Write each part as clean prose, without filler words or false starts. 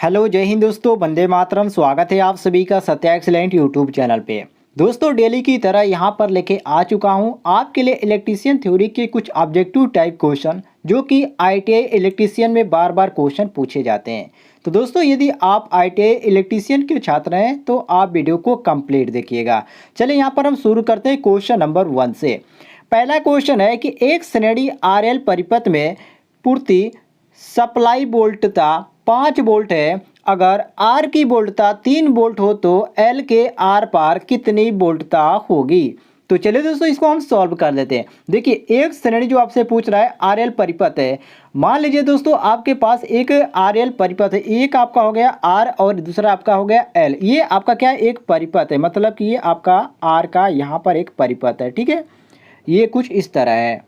Hello जय हिंद दोस्तों, वंदे मातरम। स्वागत है आप सभी का सत्या एक्सीलेंट यूट्यूब चैनल पे। दोस्तों डेली की तरह यहाँ पर लेके आ चुका हूँ आपके लिए इलेक्ट्रीशियन थ्योरी के कुछ ऑब्जेक्टिव टाइप क्वेश्चन जो कि आईटीआई इलेक्ट्रीशियन में बार बार क्वेश्चन पूछे जाते हैं। तो दोस्तों यदि आप आईटीआई इलेक्ट्रीशियन के छात्र हैं तो आप वीडियो को कंप्लीट देखिएगा। चलिए यहाँ पर हम शुरू करते हैं क्वेश्चन नंबर 1 से। पहला क्वेश्चन है कि एक श्रेणी आरएल परिपथ में पूर्ति सप्लाई वोल्टता 5 वोल्ट है। अगर आर की वोल्टता 3 वोल्ट हो तो एल के आर पार कितनी वोल्टता होगी। तो चलिए दोस्तों इसको हम सॉल्व कर लेते हैं। देखिए एक श्रेणी जो आपसे पूछ रहा है आरएल परिपथ है। मान लीजिए दोस्तों आपके पास एक आरएल परिपथ है, एक आपका हो गया आर और दूसरा आपका हो गया एल। ये आपका क्या है, एक परिपथ है, मतलब कि ये आपका आर का यहाँ पर एक परिपथ है। ठीक है, ये कुछ इस तरह है,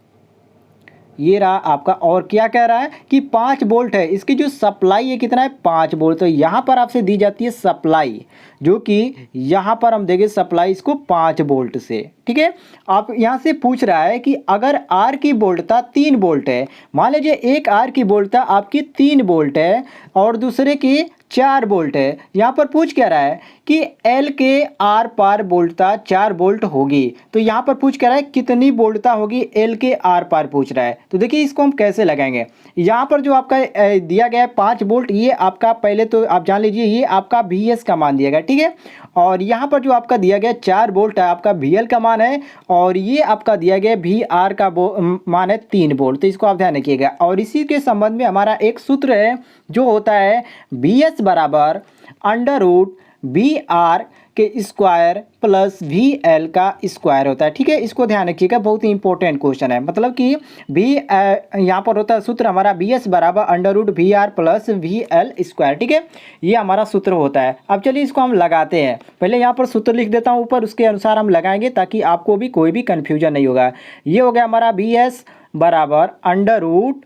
ये रहा आपका। और क्या कह रहा है कि 5 वोल्ट है, इसकी जो सप्लाई है कितना है 5 वोल्ट। तो यहाँ पर आपसे दी जाती है सप्लाई, जो कि यहाँ पर हम देंगे सप्लाई इसको 5 वोल्ट से। ठीक है, आप यहाँ से पूछ रहा है कि अगर आर की वोल्टता 3 वोल्ट है, मान लीजिए एक आर की वोल्टता आपकी 3 वोल्ट है और दूसरे की 4 वोल्ट है। यहाँ पर पूछ क्या रहा है कि एल के आर पार वोल्टता 4 वोल्ट होगी। तो यहाँ पर पूछ क्या रहा है कितनी वोल्टता होगी एल के आर पार पूछ रहा है। तो देखिए इसको हम कैसे लगाएंगे। यहाँ पर जो आपका दिया गया है 5 वोल्ट, ये आपका पहले तो आप जान लीजिए ये आपका वी एस का मान दिया गया। ठीक है, और यहाँ पर जो आपका दिया गया 4 वोल्ट है आपका वी एल का मान है, और ये आपका दिया गया वी आर का मान है 3 वोल्ट। तो इसको आप ध्यान रखिएगा। और इसी के संबंध में हमारा एक सूत्र है जो होता है वी एस बराबर अंडर रूट वी आर के स्क्वायर प्लस वी एल का स्क्वायर होता है। ठीक है, इसको ध्यान रखिएगा, बहुत ही इंपॉर्टेंट क्वेश्चन है। मतलब कि वी यहाँ पर होता है सूत्र हमारा वी एस बराबर under root V R plus V L square. ठीक है, ये हमारा सूत्र होता है। अब चलिए इसको हम लगाते हैं। पहले यहाँ पर सूत्र लिख देता हूँ ऊपर, उसके अनुसार हम लगाएंगे ताकि आपको भी कोई भी कन्फ्यूजन नहीं होगा। ये हो गया हमारा वी एस बराबर अंडर रूट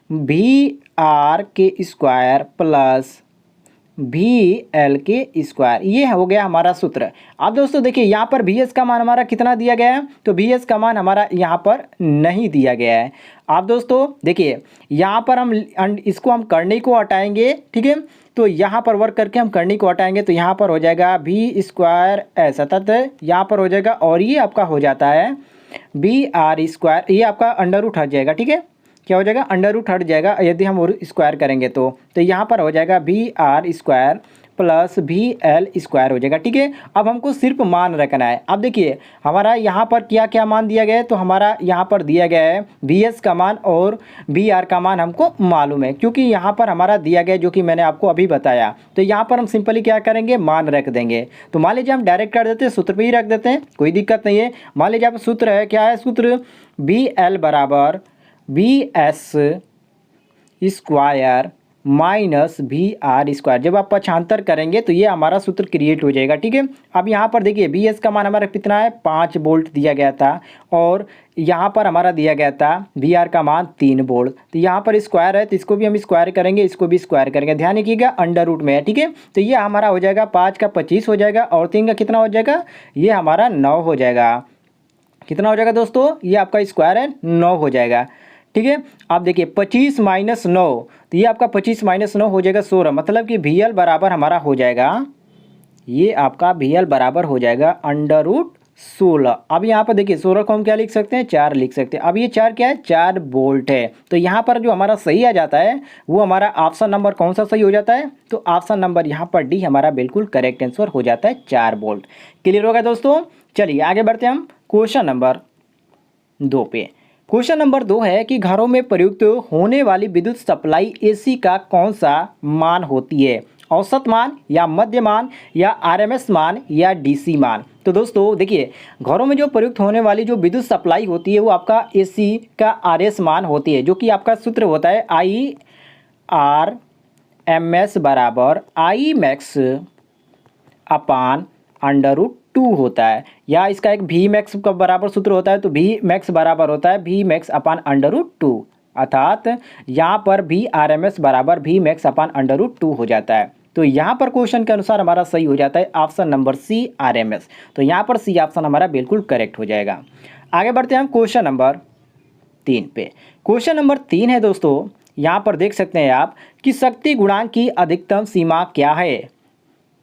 वी आर के स्क्वायर प्लस वी एल के स्क्वायर, ये हो गया हमारा सूत्र। अब दोस्तों देखिए यहाँ पर वी एस का मान हमारा कितना दिया गया है, तो वी एस का मान हमारा यहाँ पर नहीं दिया गया है। अब दोस्तों देखिए यहाँ पर हम इसको हम करनी को हटाएंगे। ठीक है, तो यहाँ पर वर्क करके हम करनी को हटाएंगे तो यहाँ पर हो जाएगा वी स्क्वायर ऐसा तथा यहाँ पर हो जाएगा, और ये आपका हो जाता है वी आर स्क्वायर, ये आपका अंडर रूट हट जाएगा। ठीक है, क्या हो जाएगा, अंडर रूट हट जाएगा यदि हम स्क्वायर करेंगे तो यहाँ पर हो जाएगा V R square plus V L square हो जाएगा। ठीक है, अब हमको सिर्फ मान रखना है। अब देखिए हमारा यहाँ पर क्या क्या मान दिया गया है, तो हमारा यहाँ पर दिया गया है वी एस का मान और वी आर का मान हमको मालूम है, क्योंकि यहाँ पर हमारा दिया गया जो कि मैंने आपको अभी बताया। तो यहाँ पर हम सिंपली क्या करेंगे, मान रख देंगे। तो मान लीजिए हम डायरेक्ट कर देते हैं, सूत्र पर ही रख देते हैं, कोई दिक्कत नहीं है। मान लीजिए आप सूत्र है, क्या है सूत्र, वी एल बराबर V S square minus V R square. जब आप पक्षांतर करेंगे तो ये हमारा सूत्र क्रिएट हो जाएगा। ठीक है, अब यहाँ पर देखिए वी एस का मान हमारा कितना है 5 वोल्ट दिया गया था, और यहाँ पर हमारा दिया गया था वी आर का मान 3 वोल्ट। तो यहाँ पर स्क्वायर है तो इसको भी हम स्क्वायर करेंगे, इसको भी स्क्वायर करेंगे। ध्यान रखिएगा अंडर रूट में है। ठीक है, तो ये हमारा हो जाएगा 5 का 25 हो जाएगा, और 3 का कितना हो जाएगा, ये हमारा 9 हो जाएगा। कितना हो जाएगा दोस्तों, ये आपका स्क्वायर है 9 हो जाएगा। ठीक है, आप देखिए 25 माइनस 9, तो ये आपका 25 माइनस 9 हो जाएगा 16। मतलब कि वी एल बराबर हमारा हो जाएगा, ये आपका वी एल बराबर हो जाएगा अंडर रूट 16। अब यहाँ पर देखिए 16 को हम क्या लिख सकते हैं, 4 लिख सकते हैं। अब ये 4 क्या है, 4 वोल्ट है। तो यहाँ पर जो हमारा सही आ जाता है वो हमारा ऑप्शन नंबर कौन सा सही हो जाता है, तो ऑप्शन नंबर यहाँ पर डी हमारा बिल्कुल करेक्ट आंसर हो जाता है, 4 वोल्ट। क्लियर होगा दोस्तों। चलिए आगे बढ़ते हैं हम क्वेश्चन नंबर 2 पे। क्वेश्चन नंबर 2 है कि घरों में प्रयुक्त होने वाली विद्युत सप्लाई एसी का कौन सा मान होती है, औसत मान या मध्य मान या आरएमएस मान या डीसी मान। तो दोस्तों देखिए घरों में जो प्रयुक्त होने वाली जो विद्युत सप्लाई होती है वो आपका एसी का आरएस मान होती है, जो कि आपका सूत्र होता है आई आर एम एस बराबर I max upon under root 2 होता है, या इसका एक वी मैक्स का बराबर सूत्र होता है। तो वी मैक्स बराबर होता है V max upon under root 2, अर्थात यहाँ पर वी आर एम एस बराबर V max upon under root 2 हो जाता है। तो यहाँ पर क्वेश्चन के अनुसार हमारा सही हो जाता है option number C R M S. तो यहाँ पर सी ऑप्शन हमारा बिल्कुल करेक्ट हो जाएगा। आगे बढ़ते हैं हम क्वेश्चन नंबर 3 पे। क्वेश्चन नंबर 3 है दोस्तों यहाँ पर देख सकते हैं आप कि शक्ति गुणांक की अधिकतम सीमा क्या है,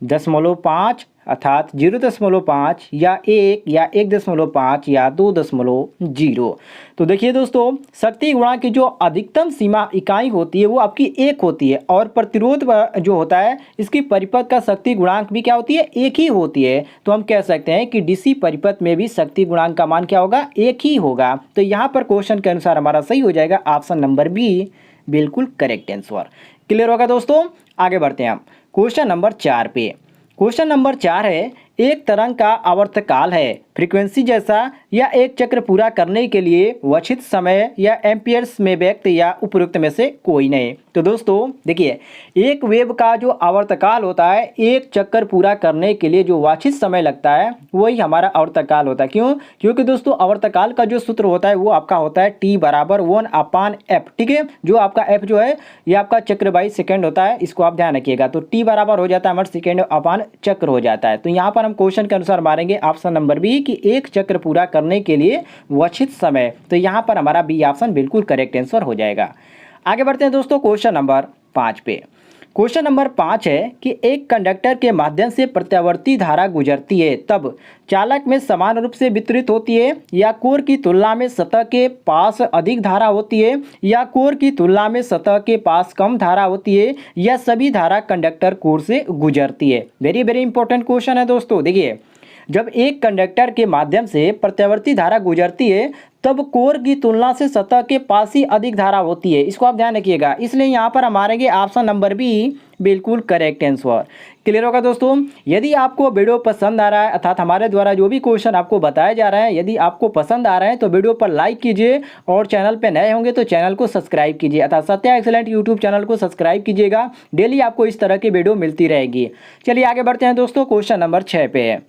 0.5 अर्थात 0.5 या 1 या 1.5 या 2.0। तो देखिए दोस्तों, शक्ति गुणांक की जो अधिकतम सीमा इकाई होती है वो आपकी 1 होती है, और प्रतिरोध जो होता है इसकी परिपथ का शक्ति गुणांक भी क्या होती है, 1 ही होती है। तो हम कह सकते हैं कि डीसी परिपथ में भी शक्ति गुणांक का मान क्या होगा, 1 ही होगा। तो यहाँ पर क्वेश्चन के अनुसार हमारा सही हो जाएगा ऑप्शन नंबर बी, बिल्कुल करेक्ट आंसर। क्लियर होगा दोस्तों। आगे बढ़ते हैं हम क्वेश्चन नंबर 4 पे। क्वेश्चन नंबर 4 है, एक तरंग का आवर्तकाल है फ्रीक्वेंसी जैसा या एक चक्र पूरा करने के लिए वांछित समय या एम्पियर्स में व्यक्त या उपयुक्त में से कोई नहीं। तो दोस्तों देखिए, एक वेव का जो आवर्तकाल होता है, एक चक्कर पूरा करने के लिए जो वांछित समय लगता है वही हमारा आवर्तकाल होता है। क्यों? क्योंकि दोस्तों आवर्तकाल का जो सूत्र होता है वो आपका होता है T बराबर 1/f। ठीक है, जो आपका f जो है ये आपका चक्र बाई सेकेंड होता है, इसको आप ध्यान रखिएगा। तो T बराबर हो जाता है हमारा सेकेंड अपान चक्र हो जाता है। तो यहाँ पर हम क्वेश्चन के अनुसार मारेंगे ऑप्शन नंबर बी कि एक चक्र पूरा करने के लिए वांछित समय। तो यहाँ पर हमारा बी ऑप्शन बिल्कुल करेक्ट आंसर हो जाएगा। आगे बढ़ते हैं दोस्तों क्वेश्चन नंबर 5 पे। क्वेश्चन नंबर 5 है कि एक कंडक्टर के माध्यम से प्रत्यावर्ती धारा गुजरती है, तब चालक में समान रूप से वितरित होती है या कोर की तुलना में सतह के पास अधिक धारा होती है या कोर की तुलना में सतह के पास कम धारा होती है या सभी धारा कंडक्टर कोर से गुजरती है। वेरी वेरी इंपॉर्टेंट क्वेश्चन है दोस्तों। देखिए, जब एक कंडक्टर के माध्यम से प्रत्यावर्ती धारा गुजरती है तब कोर की तुलना से सतह के पास ही अधिक धारा होती है, इसको आप ध्यान रखिएगा। इसलिए यहाँ पर हम मारेंगे ऑप्शन नंबर बी, बिल्कुल करेक्ट आंसर। क्लियर होगा दोस्तों। यदि आपको वीडियो पसंद आ रहा है, अर्थात हमारे द्वारा जो भी क्वेश्चन आपको बताया जा रहा है, यदि आपको पसंद आ रहा है तो वीडियो पर लाइक कीजिए, और चैनल पे नए होंगे तो चैनल को सब्सक्राइब कीजिए, अर्थात सत्या एक्सीलेंट यूट्यूब चैनल को सब्सक्राइब कीजिएगा। डेली आपको इस तरह की वीडियो मिलती रहेगी। चलिए आगे बढ़ते हैं दोस्तों, क्वेश्चन नंबर 6 पे है।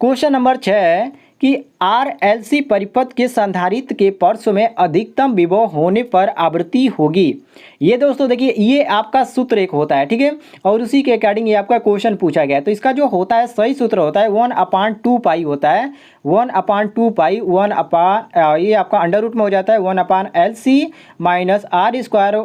क्वेश्चन नंबर 6 है कि आरएलसी परिपथ के संधारित्र के पार्श्व में अधिकतम विभव होने पर आवृत्ति होगी। ये दोस्तों देखिए, ये आपका सूत्र एक होता है, ठीक है, और उसी के अकॉर्डिंग ये आपका क्वेश्चन पूछा गया है। तो इसका जो होता है सही सूत्र होता है 1/2 पाई होता है, 1/2 पाई, ये आपका अंडर रूट में हो जाता है 1/LC माइनस r²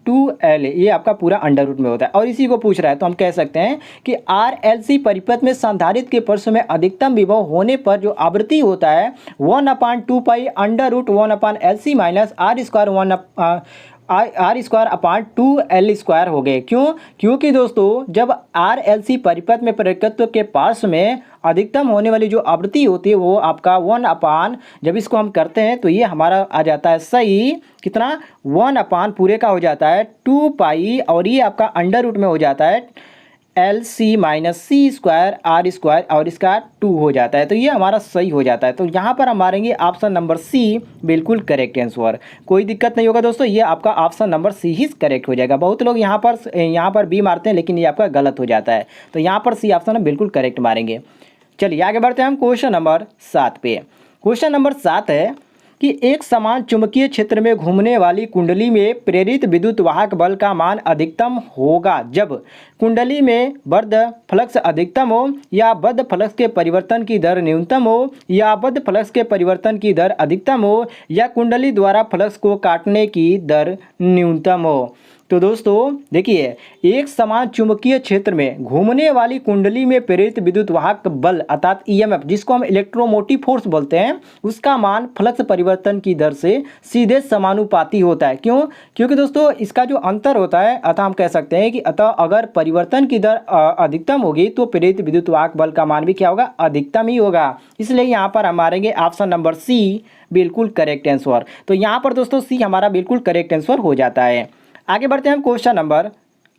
2l, ये आपका पूरा अंडर रूट में होता है, और इसी को पूछ रहा है। तो हम कह सकते हैं कि आरएलसी परिपथ में संधारित्र के पार्श्व में अधिकतम विभव होने पर जो आवृत्ति होता है 1/2 pi under root 1/LC minus r²/2l² हो गए। क्यों? क्योंकि दोस्तों जब आरएलसी परिपथ में प्रेरकत्व के पार्श्व में अधिकतम होने वाली जो आवृत्ति होती है वो आपका 1/, जब इसको हम करते हैं तो ये हमारा आ जाता है सही कितना, 1/ पूरे का हो जाता है 2 पाई, और ये आपका अंडर रूट में हो जाता है LC माइनस C² r², और इसका 2 हो जाता है। तो ये हमारा सही हो जाता है। तो यहाँ पर हम मारेंगे ऑप्शन नंबर सी, बिल्कुल करेक्ट आंसर। कोई दिक्कत नहीं होगा दोस्तों, ये आपका ऑप्शन नंबर सी ही करेक्ट हो जाएगा। बहुत लोग यहाँ पर बी मारते हैं, लेकिन ये आपका गलत हो जाता है। तो यहाँ पर सी ऑप्शन हम बिल्कुल करेक्ट मारेंगे। चलिए आगे बढ़ते हैं हम क्वेश्चन नंबर 7 पे। क्वेश्चन नंबर 7 है कि एक समान चुंबकीय क्षेत्र में घूमने वाली कुंडली में प्रेरित विद्युत वाहक बल का मान अधिकतम होगा जब कुंडली में बद्ध फ्लक्स अधिकतम हो या बद्ध फ्लक्स के परिवर्तन की दर न्यूनतम हो या बद्ध फ्लक्स के परिवर्तन की दर अधिकतम हो या कुंडली द्वारा फ्लक्स को काटने की दर न्यूनतम हो। तो दोस्तों देखिए, एक समान चुंबकीय क्षेत्र में घूमने वाली कुंडली में प्रेरित विद्युत वाहक बल अर्थात ईएमएफ, जिसको हम इलेक्ट्रोमोटिव फोर्स बोलते हैं, उसका मान फ्लक्स परिवर्तन की दर से सीधे समानुपाती होता है। क्यों? क्योंकि दोस्तों इसका जो अंतर होता है, अतः हम कह सकते हैं कि अगर परिवर्तन की दर अधिकतम होगी तो प्रेरित विद्युत वाहक बल का मान भी क्या होगा, अधिकतम ही होगा। इसलिए यहाँ पर हम मारेंगे ऑप्शन नंबर सी, बिल्कुल करेक्ट आंसर। तो यहाँ पर दोस्तों सी हमारा बिल्कुल करेक्ट आंसर हो जाता है। आगे बढ़ते हैं हम क्वेश्चन नंबर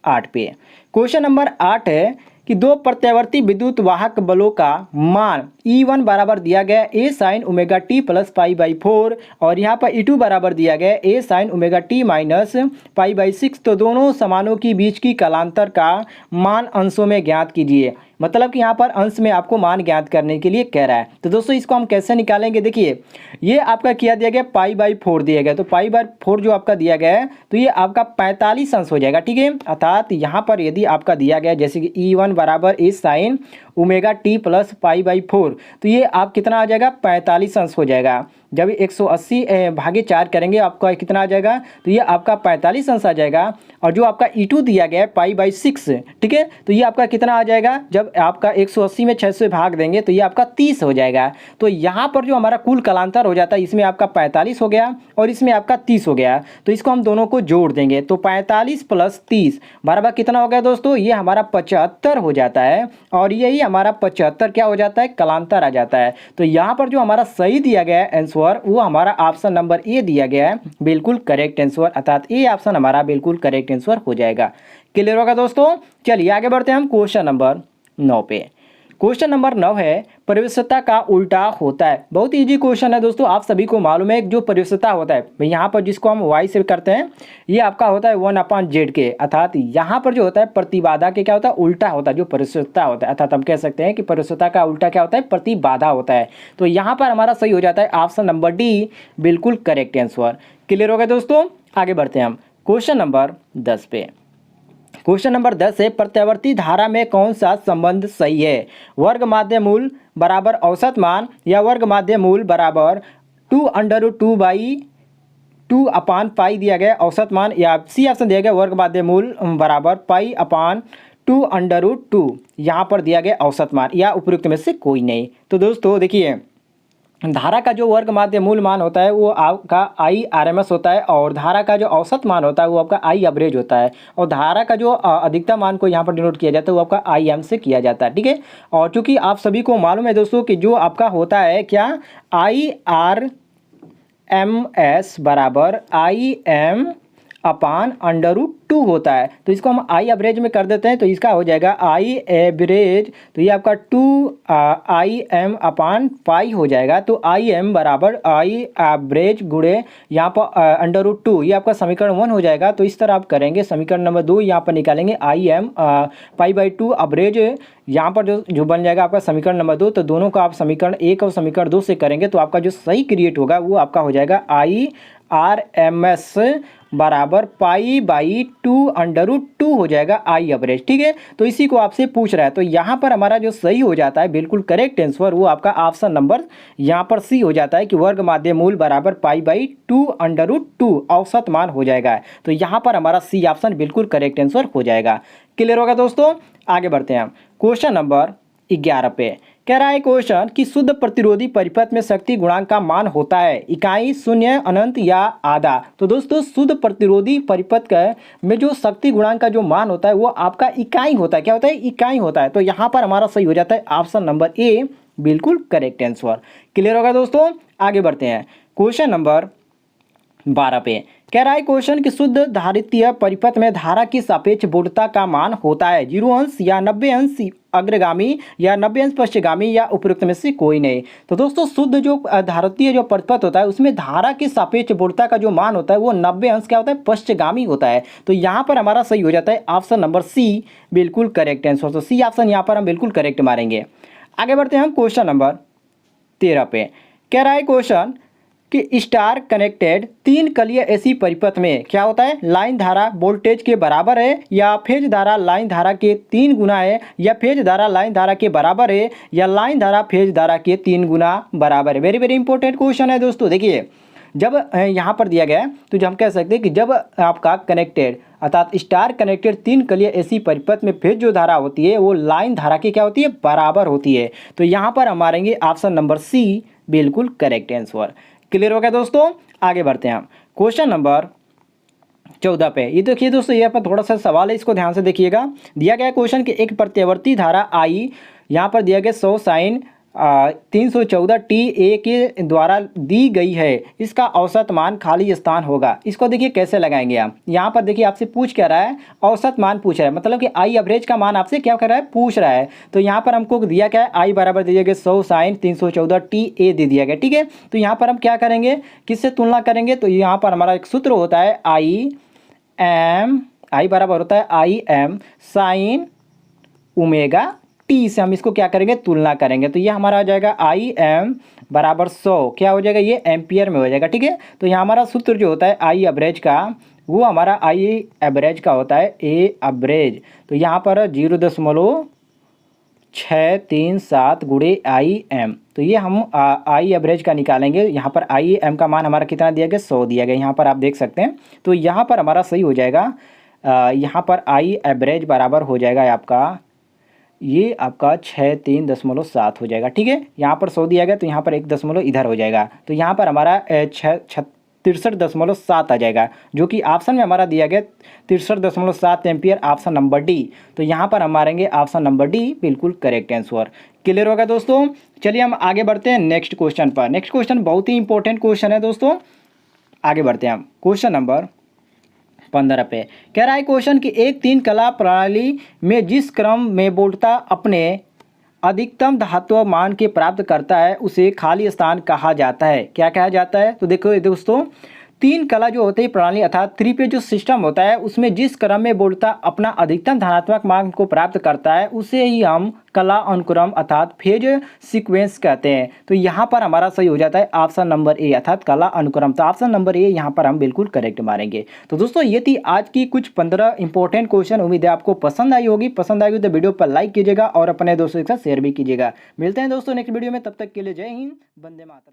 8 पे। क्वेश्चन नंबर 8 है कि दो प्रत्यावर्ती विद्युत वाहक बलों का मान E1 बराबर दिया गया a sin omega t plus π/4 और यहाँ पर E2 बराबर दिया गया a sin omega t minus π/6। तो दोनों समानों के बीच की कालांतर का मान अंशों में ज्ञात कीजिए। मतलब कि यहाँ पर अंश में आपको मान ज्ञात करने के लिए कह रहा है। तो दोस्तों इसको हम कैसे निकालेंगे, देखिए ये आपका किया दिया गया π/4 दिया गया, तो π/4 जो आपका दिया गया है तो ये आपका 45 अंश हो जाएगा, ठीक है। अर्थात यहाँ पर यदि आपका दिया गया जैसे कि E1 बराबर a sin omega t plus π/4, तो ये आप कितना आ जाएगा, 45 अंश हो जाएगा। जब 180 भागे 4 करेंगे आपका कितना आ जाएगा, तो ये आपका 45 अंश आ जाएगा। और जो आपका E2 दिया गया है π/6, ठीक है, तो ये आपका कितना आ जाएगा, जब आपका 180 में 6 से भाग देंगे तो ये आपका 30 हो जाएगा। तो यहाँ पर जो हमारा कुल कालांतर हो जाता है, इसमें आपका 45 हो गया और इसमें आपका 30 हो गया। तो इसको हम दोनों को जोड़ देंगे तो 45 + 30 बराबर कितना हो गया दोस्तों, ये हमारा 75 हो जाता है। और यही हमारा 75 क्या हो जाता है, कालांतर आ जाता है। तो यहाँ पर जो हमारा सही दिया गया है आंसर, वो हमारा ऑप्शन नंबर ए दिया गया है, बिल्कुल करेक्ट आंसर, अर्थात ए ऑप्शन हमारा बिल्कुल करेक्ट आंसर हो जाएगा। क्लियर होगा दोस्तों। चलिए आगे बढ़ते हैं हम क्वेश्चन नंबर 9 पे। क्वेश्चन नंबर 9 है, परिवेशता का उल्टा होता है। बहुत इजी क्वेश्चन है दोस्तों, आप सभी को मालूम है जो परिवेशता होता है यहाँ पर जिसको हम y से करते हैं, ये आपका होता है 1/z के, अर्थात यहाँ पर जो होता है प्रतिबाधा के क्या होता है, उल्टा होता है जो परिवेशता होता है। अर्थात हम कह सकते हैं कि परिवेशता का उल्टा क्या होता है, प्रतिबाधा होता है। तो यहाँ पर हमारा सही हो जाता है ऑप्शन नंबर डी, बिल्कुल करेक्ट आंसर। क्लियर हो गया दोस्तों। आगे बढ़ते हैं हम क्वेश्चन नंबर 10 पे। क्वेश्चन नंबर 10 है, प्रत्यावर्ती धारा में कौन सा संबंध सही है, वर्ग माध्य मूल बराबर औसत मान या वर्ग माध्य मूल बराबर 2√2/2 दिया गया औसत मान, या सी ऑप्शन दिया गया वर्ग माध्य मूल बराबर π/2√2 यहाँ पर दिया गया औसत मान, या उपयुक्त में से कोई नहीं। तो दोस्तों देखिए, धारा का जो वर्ग माध्य मूल मान होता है वो आपका IRMS होता है, और धारा का जो औसत मान होता है वो आपका I एवरेज होता है, और धारा का जो अधिकतम मान को यहाँ पर डिनोट किया जाता है वो आपका IM से किया जाता है, ठीक है। और चूंकि आप सभी को मालूम है दोस्तों कि जो आपका होता है क्या, IRMS बराबर IM/√2 होता है। तो इसको हम I एवरेज में कर देते हैं, तो इसका हो जाएगा I एवरेज, तो ये आपका 2IM/π हो जाएगा। तो IM बराबर I एवरेज गुणे यहाँ पर √2, ये आपका समीकरण 1 हो जाएगा। तो इस तरह आप करेंगे, समीकरण नंबर 2 यहाँ पर निकालेंगे IM π/2 एवरेज, यहाँ पर जो बन जाएगा आपका समीकरण नंबर 2। तो दोनों का आप समीकरण 1 और समीकरण 2 से करेंगे तो आपका जो सही क्रिएट होगा वो आपका हो जाएगा IRMS बराबर π/2 हो जाएगा I एवरेज, ठीक है। तो इसी को आपसे पूछ रहा है, तो यहाँ पर हमारा जो सही हो जाता है बिल्कुल करेक्ट आंसर, वो आपका ऑप्शन नंबर यहाँ पर सी हो जाता है कि वर्ग माध्य मूल बराबर π/2 औसत मान हो जाएगा। तो यहाँ पर हमारा सी ऑप्शन बिल्कुल करेक्ट आंसर हो जाएगा। क्लियर होगा दोस्तों। आगे बढ़ते हैं हम क्वेश्चन नंबर 11 पे। कह रहा है क्वेश्चन कि शुद्ध प्रतिरोधी परिपथ में शक्ति गुणांक का मान होता है इकाई, शून्य, अनंत या आधा। तो दोस्तों शुद्ध प्रतिरोधी परिपथ का में जो शक्ति गुणांक का जो मान होता है वो आपका इकाई होता है। क्या होता है, इकाई होता है। तो यहाँ पर हमारा सही हो जाता है ऑप्शन नंबर ए, बिल्कुल करेक्ट आंसर। क्लियर होगा दोस्तों। आगे बढ़ते हैं क्वेश्चन नंबर 12 पे। कह रहा है क्वेश्चन कि शुद्ध धारितीय परिपथ में धारा की सापेक्ष वोल्टता का मान होता है 0 अंश या 90 अंश अग्रगामी या 90 अंश पश्चगामी या उपयुक्त में से कोई नहीं। तो दोस्तों शुद्ध जो धारितीय जो परिपथ होता है उसमें धारा की सापेक्ष वोल्टता का जो मान होता है वो 90 अंश क्या होता है, पश्चगामी होता है। तो यहाँ पर हमारा सही हो जाता है ऑप्शन नंबर सी, बिल्कुल करेक्ट आंसर। तो सी ऑप्शन यहाँ पर हम बिल्कुल करेक्ट मारेंगे। आगे बढ़ते हैं हम क्वेश्चन नंबर 13 पे। कह रहा है क्वेश्चन कि स्टार कनेक्टेड 3 कलीय एसी परिपथ में क्या होता है, लाइन धारा वोल्टेज के बराबर है या फेज धारा लाइन धारा के 3 गुना है, या फेज धारा लाइन धारा के बराबर है, या लाइन धारा फेज धारा के 3 गुना बराबर है। वेरी वेरी इंपॉर्टेंट क्वेश्चन है दोस्तों। देखिए जब यहाँ पर दिया गया है तो हम कह सकते हैं कि जब आपका कनेक्टेड अर्थात स्टार कनेक्टेड 3 कलीय एसी परिपथ में फेज जो धारा होती है वो लाइन धारा की क्या होती है, बराबर होती है। तो यहाँ पर हम मारेंगे ऑप्शन नंबर सी, बिल्कुल करेक्ट आंसर। क्लियर हो गया दोस्तों। आगे बढ़ते हैं हम क्वेश्चन नंबर 14 पे। ये देखिए दोस्तों, ये पर थोड़ा सा सवाल है, इसको ध्यान से देखिएगा। दिया गया क्वेश्चन कि एक प्रत्यावर्ती धारा आई, यहाँ पर दिया गया 100 साइन 314 TA के द्वारा दी गई है, इसका औसत मान खाली स्थान होगा। इसको देखिए कैसे लगाएंगे आप। यहाँ पर देखिए आपसे पूछ क्या रहा है, औसत मान पूछ रहा है, मतलब कि आई एवरेज का मान आपसे क्या कर रहा है, पूछ रहा है। तो यहाँ पर हमको दिया क्या है, आई बराबर दिया गया 100 साइन 314 TA दे दिया गया, ठीक है। तो यहाँ पर हम क्या करेंगे, किससे तुलना करेंगे, तो यहाँ पर हमारा एक सूत्र होता है आई बराबर होता है IM साइन ओमेगा टी से हम इसको क्या करेंगे, तुलना करेंगे। तो ये हमारा आ जाएगा IM बराबर 100 क्या हो जाएगा, ये एम्पियर में हो जाएगा, ठीक है। तो यहाँ हमारा सूत्र जो होता है आई एवरेज का, वो हमारा आई एवरेज का होता है A एवरेज। तो यहाँ पर 0.1 637 गुणे आई एम। तो ये हम आई एवरेज का निकालेंगे। यहाँ पर आई एम का मान हमारा कितना दिया गया, 100 दिया गया, यहाँ पर आप देख सकते हैं। तो यहाँ पर हमारा सही हो जाएगा, यहाँ पर आई एवरेज बराबर हो जाएगा आपका, ये आपका 63.7 हो जाएगा। ठीक है, यहाँ पर 100 दिया गया तो यहाँ पर 1 दशमलव इधर हो जाएगा। तो यहाँ पर हमारा 63.7 आ जाएगा, जो कि ऑप्शन में हमारा दिया गया 63.7 एम्पियर, ऑप्शन नंबर डी। तो यहाँ पर हम मारेंगे ऑप्शन नंबर डी, बिल्कुल करेक्ट आंसर। क्लियर होगा दोस्तों। चलिए हम आगे बढ़ते हैं नेक्स्ट क्वेश्चन पर। नेक्स्ट क्वेश्चन बहुत ही इंपॉर्टेंट क्वेश्चन है दोस्तों। आगे बढ़ते हैं हम क्वेश्चन नंबर 15 पे। कह रहा है क्वेश्चन कि एक तीन कला प्रणाली में जिस क्रम में वोल्टता अपने अधिकतम धात्व मान के प्राप्त करता है उसे खाली स्थान कहा जाता है। क्या कहा जाता है? तो देखो दोस्तों, तीन कला जो होते हैं प्रणाली अर्थात थ्री फेज जो सिस्टम होता है उसमें जिस क्रम में वोल्टता अपना अधिकतम धनात्मक मान को प्राप्त करता है उसे ही हम कला अनुक्रम अर्थात फेज सीक्वेंस कहते हैं। तो यहाँ पर हमारा सही हो जाता है ऑप्शन नंबर ए अर्थात कला अनुक्रम। तो ऑप्शन नंबर ए यहाँ पर हम बिल्कुल करेक्ट मारेंगे। तो दोस्तों ये थी आज की कुछ 15 इंपॉर्टेंट क्वेश्चन। उम्मीद है आपको पसंद आई होगी। पसंद आई तो वीडियो पर लाइक कीजिएगा और अपने दोस्तों के साथ शेयर भी कीजिएगा। मिलते हैं दोस्तों नेक्स्ट वीडियो में, तब तक के लिए जय हिंद, वंदे मातरम।